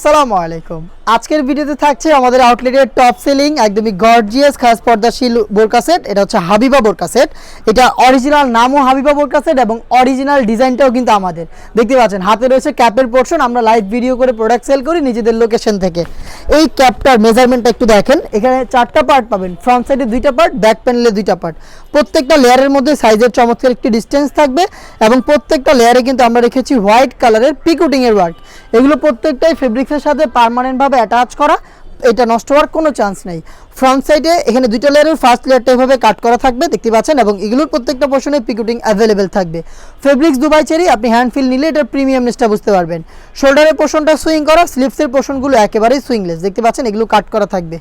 আসসালামু আলাইকুম। আজকের ভিডিওতে থাকছে আমাদের আউটলেটের টপ সেলিং একদমই গর্জিয়াস খাস পর্দাশীল বোরকা সেট। এটা হচ্ছে হাবিবা বোরকা সেট। এটা অরিজিনাল নামও হাবিবা বোরকা সেট এবং অরিজিনাল ডিজাইনটাও কিন্তু আমাদের। দেখতে পাচ্ছেন হাতে রয়েছে ক্যাপের পোর্শন। আমরা লাইভ ভিডিও করে প্রোডাক্ট সেল করি নিজেদের লোকেশন থেকে। এই ক্যাপটার মেজারমেন্টটা একটু দেখেন। এখানে 4টা পার্ট পাবেন, ফ্রন্ট সাইডে 2টা পার্ট, ব্যাক প্যানেলে 2টা পার্ট। প্রত্যেকটা লেয়ারের মধ্যে সাইজের চমৎকার একটি ডিস্টেন্স থাকবে এবং প্রত্যেকটা লেয়ারে কিন্তু আমরা রেখেছি হোয়াইট কালারের পিকুটিংয়ের ওয়ার্ক। এগুলো প্রত্যেকটাই ফেব্রিক্সের সাথে পার্মানেন্টভাবে অ্যাটাচ করা, এটা নষ্ট হওয়ার কোনো চান্স নেই। ফ্রন্ট সাইডে এখানে 2টা লেয়ারের ফার্স্ট লেয়ারটা এভাবে কাট করা থাকবে, দেখতে পাচ্ছেন, এবং এগুলোর প্রত্যেকটা পোর্শনে পিকুটিং অ্যাভেলেবেল থাকবে। ফেব্রিক্স দুবাই চেরি, আপনি হ্যান্ড ফিল নিলে এটার প্রিমিয়ামনেসটা বুঝতে পারবেন। শোল্ডারের পোর্শনটা সুইং করা, স্লিভসের পোর্শনগুলো একেবারেই সুইংলেস, দেখতে পাচ্ছেন এগুলো কাট করা থাকবে।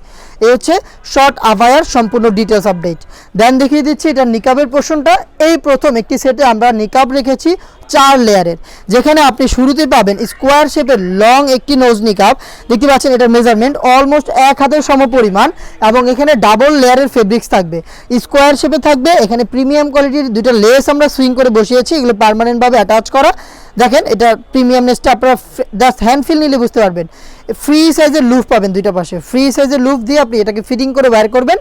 এই হচ্ছে শর্ট আভায়ার সম্পূর্ণ ডিটেলস আপডেট। দেন দেখিয়ে দিচ্ছি এটা নিকাবের পোর্শনটা। এই প্রথম একটি সেটে আমরা নিকাব রেখেছি 4 লেয়ারের, যেখানে আপনি শুরুতে পাবেন স্কোয়ার শেপের লং একটি নোজ নিকাব। দেখতে পাচ্ছেন এটার মেজারমেন্ট অলমোস্ট 1 হাতের সমপরিমাণ এবং এখানে ডাবল লেয়ারের ফেব্রিক্স থাকবে, স্কোয়ার শেপে থাকবে। এখানে প্রিমিয়াম কোয়ালিটির 2টা লেস আমরা সুইং করে বসিয়েছি, এগুলো পার্মানেন্টভাবে অ্যাটাচ করা। দেখেন এটা প্রিমিয়ামনেসটা আপনারা জাস্ট হ্যান্ড ফিল নিলে বুঝতে পারবেন। ফ্রি সাইজের লুফ পাবেন 2টা পাশে, ফ্রি সাইজের লুফ দিয়ে আপনি এটাকে ফিটিং করে ওয়্যার করবেন।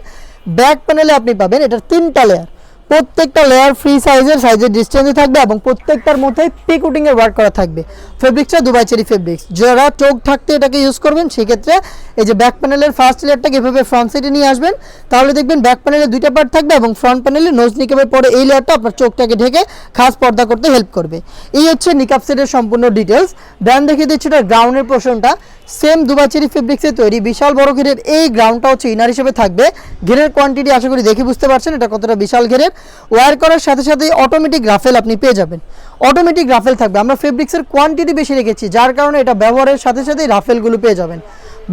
ব্যাক প্যানেলে আপনি পাবেন এটার 3টা লেয়ার, প্রত্যেকটা লেয়ার ফ্রি সাইজের ডিস্টেন্সে থাকবে এবং প্রত্যেকটার মধ্যে পিকুটিংয়ের ওয়ার্ক করা থাকবে। ফেব্রিক্সটা দুবাই চেরি ফেব্রিক্স। যারা চোখ থাকতে এটাকে ইউজ করবেন সেক্ষেত্রে এই যে ব্যাক প্যানেলের ফার্স্ট লেয়ারটাকে এভাবে ফ্রন্ট সাইডে নিয়ে আসবেন, তাহলে দেখবেন ব্যাক প্যানেলে 2টা পার্ট থাকবে এবং ফ্রন্ট প্যানেলে নোজ নিকাবের পরে এই লেয়ারটা আপনার চোখটাকে ঢেকে খাস পর্দা করতে হেল্প করবে। এই হচ্ছে নিকাব সেটের সম্পূর্ণ ডিটেলস। ব্র্যান্ড দেখিয়ে দিচ্ছি এটা গ্রাউন্ডের পোর্শনটা সেম দুবাই চেরি ফেব্রিক্সে তৈরি বিশাল বড় ঘেরের। এই গ্রাউন্ডটা হচ্ছে ইনার হিসেবে থাকবে। ঘেরের কোয়ান্টিটি আশা করি দেখে বুঝতে পারছেন এটা কতটা বিশাল ঘেরের। ওয়্যার করার সাথে সাথে অটোমেটিক রাফেল আপনি পেয়ে যাবেন, অটোমেটিক রাফেল থাকবে। আমরা ফেব্রিক্সের কোয়ান্টিটি বেশি রেখেছি, যার কারণে এটা ব্যবহারের সাথে সাথেই রাফেলগুলো পেয়ে যাবেন।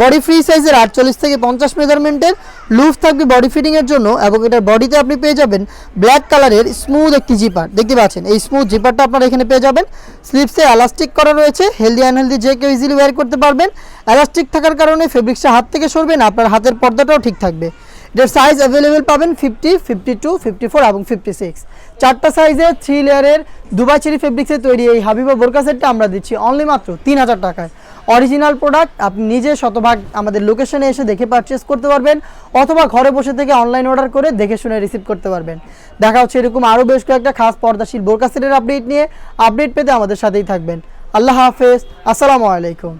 বডি ফ্রি সাইজের 48 থেকে 50 মেজারমেন্টের লুফ থাকবে বডি ফিটিংয়ের জন্য এবং এটার বডিতে আপনি পেয়ে যাবেন ব্ল্যাক কালারের স্মুথ একটি জিপার। দেখতে পাচ্ছেন এই স্মুথ জিপারটা আপনারা এখানে পেয়ে যাবেন। স্লিপসে এলাস্টিক করা রয়েছে, হেলদি আনহেলদি যে কেউ ইজিলি ওয়্যার করতে পারবেন। এলাস্টিক থাকার কারণে ফেব্রিক্সটা হাত থেকে সরবে না, আপনার হাতের পর্দাটাও ঠিক থাকবে। এটার সাইজ অ্যাভেলেবেল পাবেন 50, 52, 54 এবং 56। 4টা সাইজের 3 লেয়ারের দুবাই চেরি ফেব্রিক্সে তৈরি এই হাবিবা বোরকা সেটটা আমরা দিচ্ছি অনলি মাত্র 3000 টাকায়। অরিজিনাল প্রোডাক্ট, আপনি নিজে শতভাগ আমাদের লোকেশনে এসে দেখে পারচেস করতে পারবেন অথবা ঘরে বসে থেকে অনলাইন অর্ডার করে দেখে শুনে রিসিভ করতে পারবেন। দেখা হচ্ছে এরকম আরও বেশ কয়েকটা খাস পর্দাশীল বোরকা সেটের আপডেট নিয়ে। আপডেট পেতে আমাদের সাথেই থাকবেন। আল্লাহ হাফেজ, আসসালামু আলাইকুম।